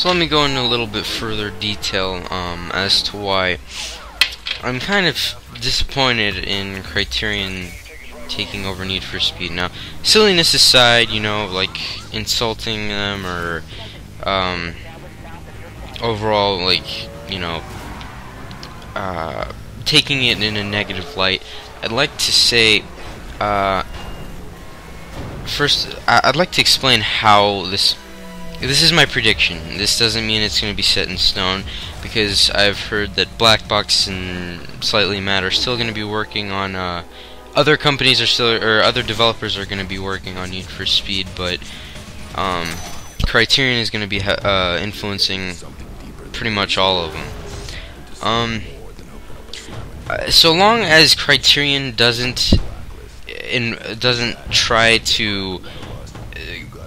So let me go into a little bit further detail as to why I'm kind of disappointed in Criterion taking over Need for Speed. Now, silliness aside, you know, like insulting them or overall, like, you know, taking it in a negative light, I'd like to say, first, I'd like to explain how this is my prediction. This doesn't mean it's going to be set in stone, because I've heard that Black Box and Slightly Mad are still going to be working on, other companies are still, or other developers are going to be working on Need for Speed, but Criterion is going to be influencing pretty much all of them. So long as Criterion doesn't try to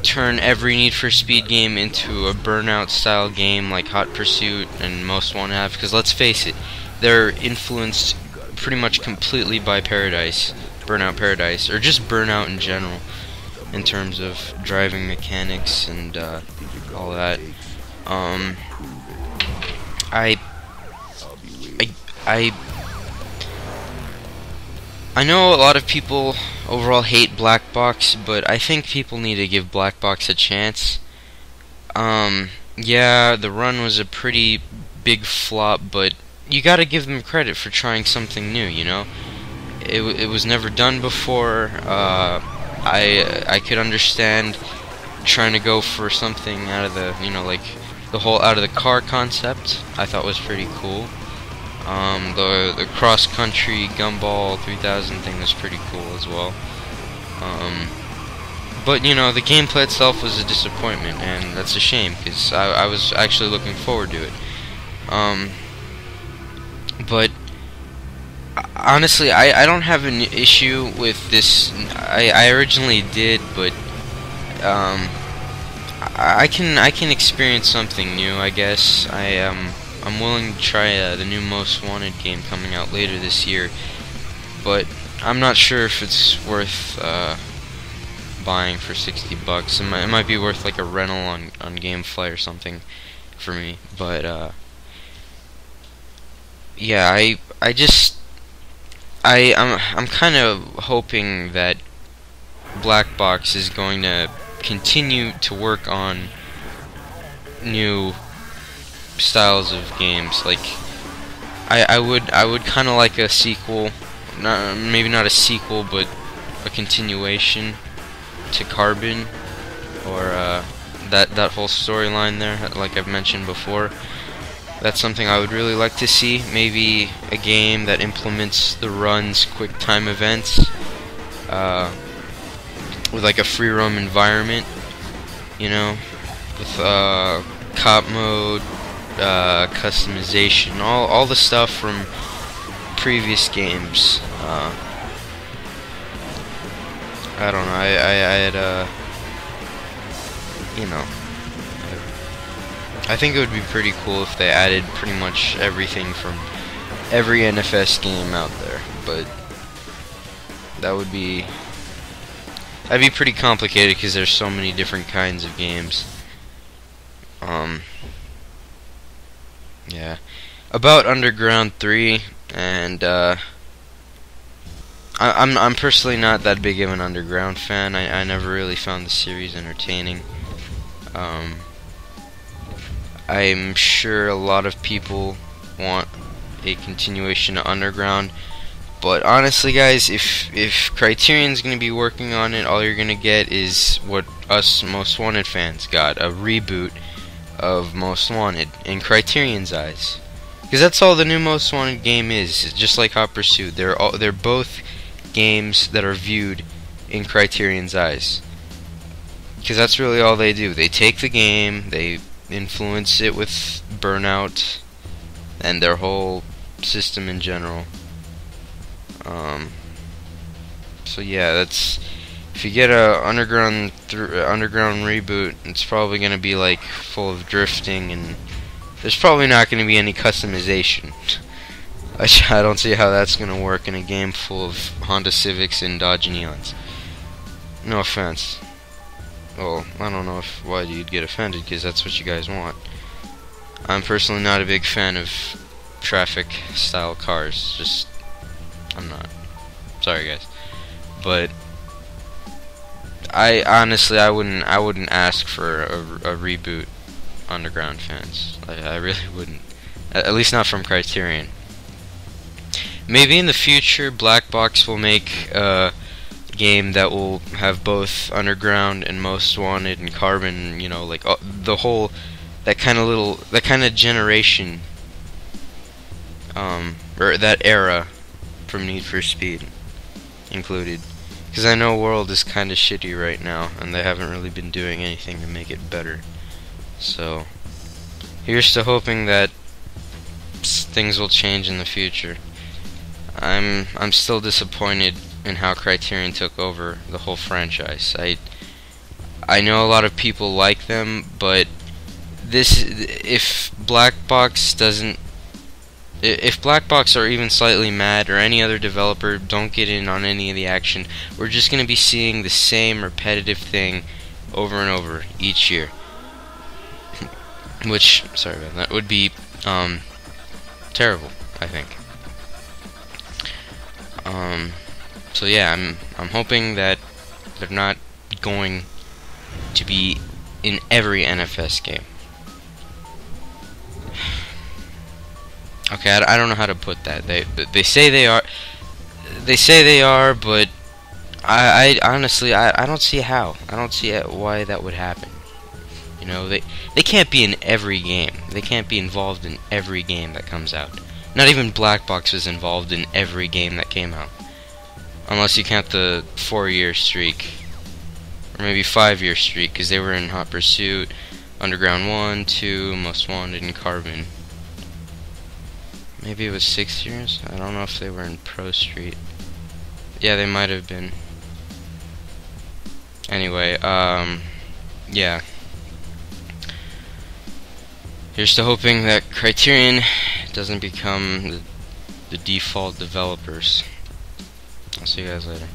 turn every Need for Speed game into a Burnout style game like Hot Pursuit and Most Wanted have, because let's face it, they're influenced pretty much completely by Burnout Paradise, or just Burnout in general, in terms of driving mechanics and all that. I know a lot of people overall hate Black Box, but I think people need to give Black Box a chance. Yeah, the run was a pretty big flop, but you gotta give them credit for trying something new, you know? It was never done before. I could understand trying to go for something out of the, you know, like the whole out of the car concept. I thought was pretty cool. The cross-country Gumball 3000 thing was pretty cool as well. But, you know, the gameplay itself was a disappointment, and that's a shame, because I was actually looking forward to it. But, honestly, I don't have an issue with this. I originally did, but, I can experience something new, I guess. I'm willing to try the new Most Wanted game coming out later this year, but I'm not sure if it's worth buying for $60. It might be worth like a rental on GameFly or something for me. But yeah, I'm kind of hoping that Black Box is going to continue to work on new styles of games. Like I would kind of like a sequel, maybe not a sequel, but a continuation to Carbon, or that whole storyline there, like I've mentioned before. That's something I would really like to see. Maybe a game that implements the run's quick time events with like a free roam environment, you know, with cop mode, customization, all the stuff from previous games. I don't know, I had you know, I think it would be pretty cool if they added pretty much everything from every NFS game out there, but that'd be pretty complicated because there's so many different kinds of games. Yeah. About Underground 3, and I'm personally not that big of an Underground fan. I never really found the series entertaining. I'm sure a lot of people want a continuation of Underground, but honestly, guys, if Criterion's gonna be working on it, all you're gonna get is what us Most Wanted fans got: a reboot of Most Wanted in Criterion's eyes. Because that's all the new Most Wanted game is. It's just like Hot Pursuit. They're both games that are viewed in Criterion's eyes. Because that's really all they do. They take the game, they influence it with Burnout and their whole system in general. So yeah, that's, if you get a Underground reboot, it's probably gonna be like full of drifting, and there's probably not gonna be any customization. I don't see how that's gonna work in a game full of Honda Civics and Dodge Neons. No offense. Well, I don't know why you'd get offended, because that's what you guys want. I'm personally not a big fan of traffic style cars. Just, I'm not. Sorry guys. But I honestly I wouldn't ask for a reboot Underground fans. I really wouldn't. At least not from Criterion. Maybe in the future Black Box will make a game that will have both Underground and Most Wanted and Carbon, you know, like the whole that kind of generation or that era from Need for Speed included. Because I know World is kind of shitty right now, and they haven't really been doing anything to make it better. So, here's to hoping that things will change in the future. I'm still disappointed in how Criterion took over the whole franchise. I know a lot of people like them, but if Black Box are even slightly mad, or any other developer don't get in on any of the action, we're just going to be seeing the same repetitive thing over and over each year. Which, sorry about that, would be terrible, I think. So yeah, I'm hoping that they're not going to be in every NFS game. Okay, I don't know how to put that. They say they are. They say they are, but I honestly I don't see how. I don't see why that would happen. You know, they can't be in every game. They can't be involved in every game that comes out. Not even Black Box was involved in every game that came out, unless you count the 4-year streak, or maybe 5-year streak, because they were in Hot Pursuit, Underground 1, 2, Most Wanted, and Carbon. Maybe it was 6 years? I don't know if they were in Pro Street. Yeah, they might have been. Anyway, yeah. Here's to hoping that Criterion doesn't become the default developers. I'll see you guys later.